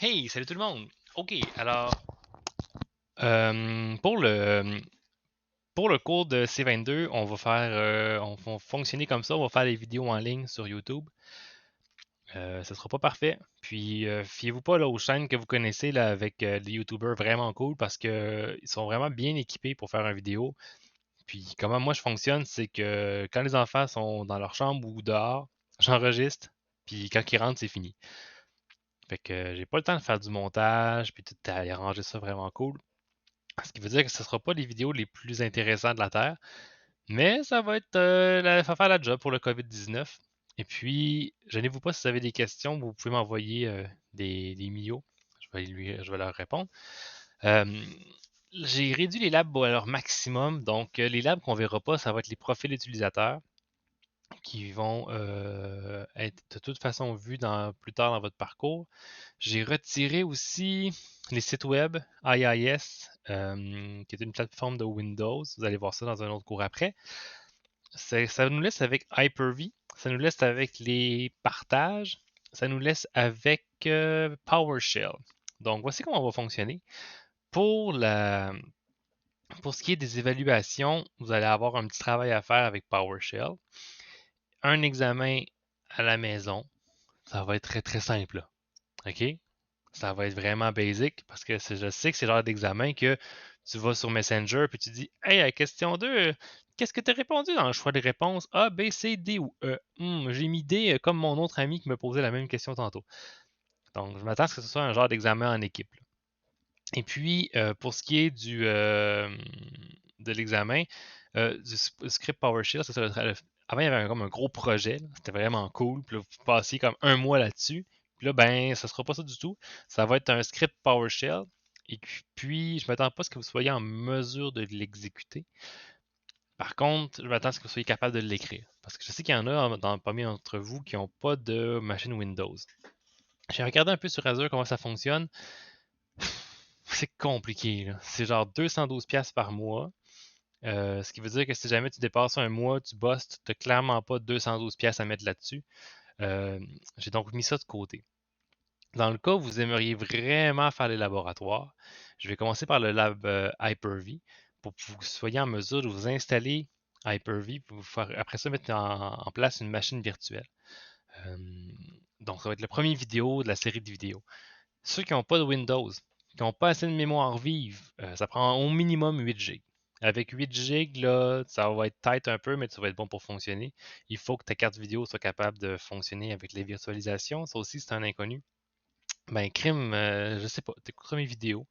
Hey, salut tout le monde! Ok, alors, pour le cours de C22, on va fonctionner comme ça, on va faire des vidéos en ligne sur YouTube. Ce sera pas parfait. Puis, fiez-vous pas là, aux chaînes que vous connaissez là, avec des YouTubers vraiment cool parce que ils sont vraiment bien équipés pour faire une vidéo. Puis, comment moi je fonctionne, c'est que quand les enfants sont dans leur chambre ou dehors, j'enregistre. Puis, quand ils rentrent, c'est fini. Fait que j'ai pas le temps de faire du montage, puis tout à arranger ça vraiment cool. Ce qui veut dire que ce ne sera pas les vidéos les plus intéressantes de la Terre, mais ça va être ça va faire la job pour le COVID-19. Et puis, gênez-vous pas si vous avez des questions, vous pouvez m'envoyer des mios. Je vais leur répondre. Euh, j'ai réduit les labs à leur maximum. Donc, les labs qu'on verra pas, ça va être les profils utilisateurs qui vont être de toute façon vus plus tard dans votre parcours. J'ai retiré aussi les sites web IIS, qui est une plateforme de Windows. Vous allez voir ça dans un autre cours après. Ça nous laisse avec Hyper-V, ça nous laisse avec les partages, ça nous laisse avec PowerShell. Donc, voici comment on va fonctionner. Pour, la, pour ce qui est des évaluations, vous allez avoir un petit travail à faire avec PowerShell. Un examen à la maison, ça va être très très simple. Là. OK? Ça va être vraiment basic parce que je sais que c'est le genre d'examen que tu vas sur Messenger puis tu dis Hey, à question 2, qu'est-ce que tu as répondu dans le choix de réponse A, B, C, D ou E? J'ai mis D comme mon autre ami qui me posait la même question tantôt. Donc, je m'attends à ce que ce soit un genre d'examen en équipe. Là. Et puis, pour ce qui est de l'examen, du script PowerShell, c'est ça, avant, il y avait comme un gros projet. C'était vraiment cool. Puis là, vous passiez comme un mois là-dessus. Puis là, ben, ça sera pas ça du tout. Ça va être un script PowerShell. Et puis, je m'attends pas à ce que vous soyez en mesure de l'exécuter. Par contre, je m'attends à ce que vous soyez capable de l'écrire. Parce que je sais qu'il y en a parmi d'entre vous qui n'ont pas de machine Windows. J'ai regardé un peu sur Azure comment ça fonctionne. C'est compliqué, là. C'est genre 212$ par mois. Ce qui veut dire que si jamais tu dépasses un mois, tu bosses, tu n'as clairement pas 212$ à mettre là-dessus. J'ai donc mis ça de côté. Dans le cas où vous aimeriez vraiment faire les laboratoires, je vais commencer par le lab Hyper-V pour que vous soyez en mesure de vous installer Hyper-V pour vous faire, après ça mettre en place une machine virtuelle. Euh, donc, ça va être la première vidéo de la série de vidéos. Ceux qui n'ont pas de Windows, qui n'ont pas assez de mémoire vive, ça prend au minimum 8 GB. Avec 8 GB, là, ça va être tight un peu, mais ça va être bon pour fonctionner. Il faut que ta carte vidéo soit capable de fonctionner avec les virtualisations. Ça aussi, c'est un inconnu. Ben, crime, je sais pas, t'écouteras mes vidéos.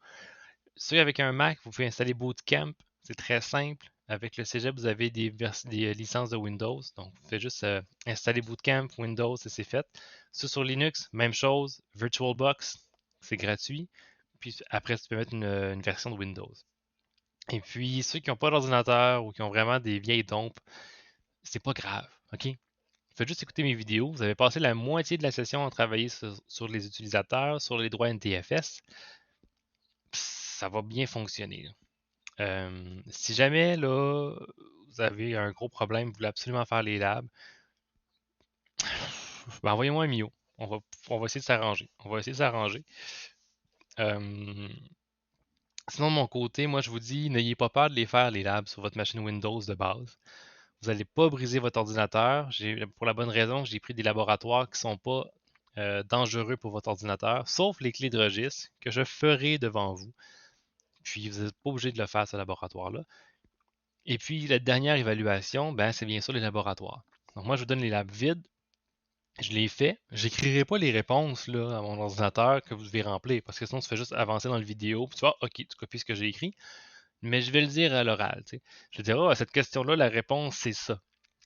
Ceux avec un Mac, vous pouvez installer Bootcamp. C'est très simple. Avec le Cégep, vous avez des licences de Windows. Donc, vous faites juste installer Bootcamp, Windows, et c'est fait. Ceux sur Linux, même chose. VirtualBox, c'est gratuit. Puis après, tu peux mettre une version de Windows. Et puis, ceux qui n'ont pas d'ordinateur ou qui ont vraiment des vieilles dompes, c'est pas grave, OK? Faites juste écouter mes vidéos. Vous avez passé la moitié de la session à travailler sur les utilisateurs, sur les droits NTFS. Ça va bien fonctionner. Si jamais là, vous avez un gros problème, vous voulez absolument faire les labs, ben envoyez-moi un mio. On va essayer de s'arranger. On va essayer de s'arranger. Euh, Sinon, de mon côté, moi, je vous dis, n'ayez pas peur de les faire, les labs, sur votre machine Windows de base. Vous n'allez pas briser votre ordinateur. Pour la bonne raison, j'ai pris des laboratoires qui ne sont pas dangereux pour votre ordinateur, sauf les clés de registre que je ferai devant vous. Puis, vous n'êtes pas obligé de le faire, ce laboratoire-là. Et puis, la dernière évaluation, ben, c'est bien sûr les laboratoires. Donc, moi, je vous donne les labs vides. Je les fais. J'écrirai pas les réponses là, à mon ordinateur que vous devez remplir parce que sinon, tu fais juste avancer dans le vidéo. Puis tu vois, OK, tu copies ce que j'ai écrit. Mais je vais le dire à l'oral. Tu sais. Je vais dire, oh, à cette question-là, la réponse, c'est ça.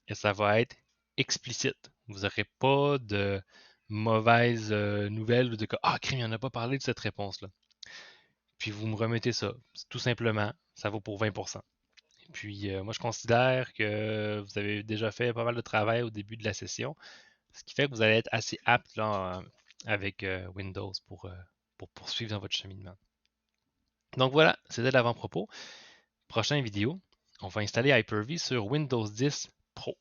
Et ça va être explicite. Vous n'aurez pas de mauvaises nouvelles ou de ah, crime, il n'en a pas parlé de cette réponse-là. Puis vous me remettez ça. Tout simplement, ça vaut pour 20%. Et puis, moi, je considère que vous avez déjà fait pas mal de travail au début de la session, ce qui fait que vous allez être assez apte là, avec Windows pour poursuivre dans votre cheminement. Donc voilà, c'était l'avant-propos. Prochaine vidéo, on va installer Hyper-V sur Windows 10 Pro.